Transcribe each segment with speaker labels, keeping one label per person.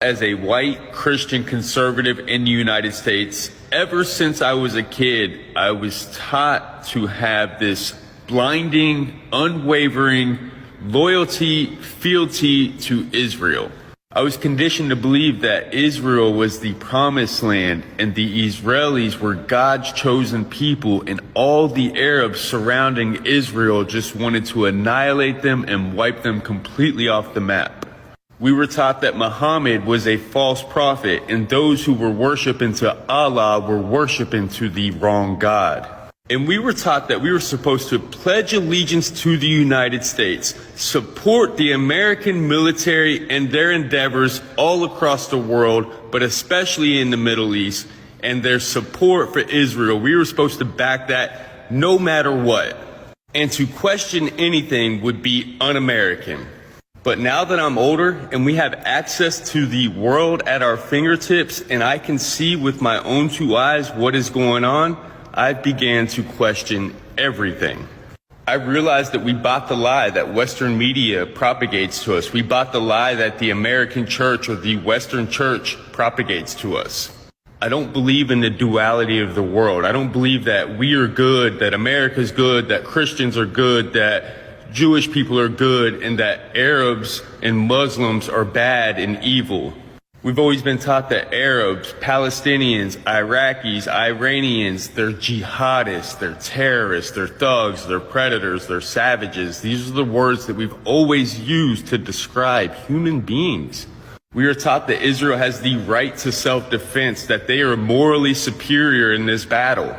Speaker 1: As a white Christian conservative in the United States, ever since I was a kid, I was taught to have this blinding, unwavering loyalty, fealty to Israel. I was conditioned to believe that Israel was the promised land and the Israelis were God's chosen people, and all the Arabs surrounding Israel just wanted to annihilate them and wipe them completely off the map. We were taught that Muhammad was a false prophet and those who were worshiping to Allah were worshiping to the wrong God. And we were taught that we were supposed to pledge allegiance to the United States, support the American military and their endeavors all across the world, but especially in the Middle East, and their support for Israel. We were supposed to back that no matter what. And to question anything would be un-American. But now that I'm older and we have access to the world at our fingertips and I can see with my own two eyes what is going on, I began to question everything. I realized that we bought the lie that Western media propagates to us. We bought the lie that the American church or the Western church propagates to us. I don't believe in the duality of the world. I don't believe that we are good, that America's good, that Christians are good, that Jewish people are good, and that Arabs and Muslims are bad and evil. We've always been taught that Arabs, Palestinians, Iraqis, Iranians, they're jihadists, they're terrorists, they're thugs, they're predators, they're savages. These are the words that we've always used to describe human beings. We are taught that Israel has the right to self-defense, that they are morally superior in this battle.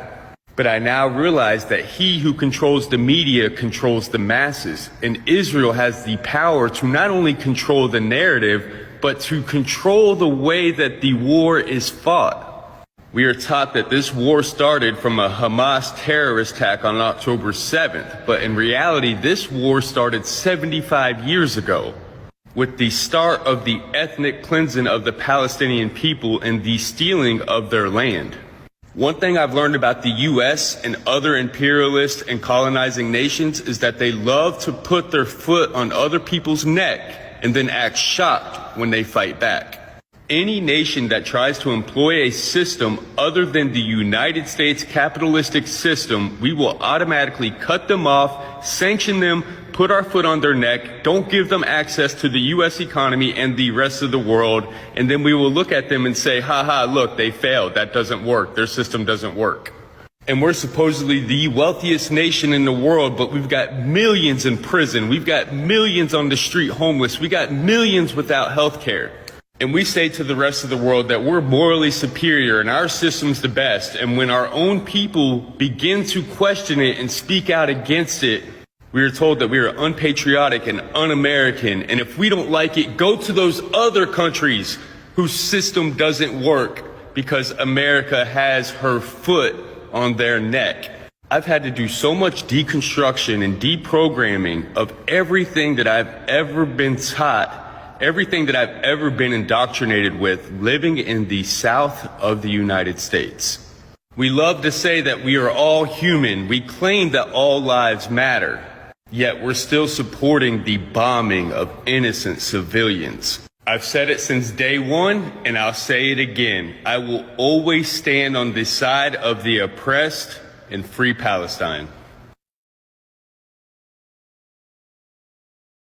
Speaker 1: But I now realize that he who controls the media controls the masses, and Israel has the power to not only control the narrative, but to control the way that the war is fought. We are taught that this war started from a Hamas terrorist attack on October 7th, but in reality, this war started 75 years ago, with the start of the ethnic cleansing of the Palestinian people and the stealing of their land. One thing I've learned about the U.S. and other imperialist and colonizing nations is that they love to put their foot on other people's neck and then act shocked when they fight back. Any nation that tries to employ a system other than the United States capitalistic system, we will automatically cut them off, sanction them, put our foot on their neck, don't give them access to the U.S. economy and the rest of the world, and then we will look at them and say, ha, look, they failed. That doesn't work. Their system doesn't work. And we're supposedly the wealthiest nation in the world, but we've got millions in prison. We've got millions on the street homeless. We got millions without health care. And we say to the rest of the world that we're morally superior and our system's the best. And when our own people begin to question it and speak out against it, we are told that we are unpatriotic and un-American. And if we don't like it, go to those other countries whose system doesn't work because America has her foot on their neck. I've had to do so much deconstruction and deprogramming of everything that I've ever been taught, everything that I've ever been indoctrinated with living in the South of the United States. We love to say that we are all human. We claim that all lives matter, yet we're still supporting the bombing of innocent civilians. I've said it since day one, and I'll say it again. I will always stand on the side of the oppressed and free Palestine.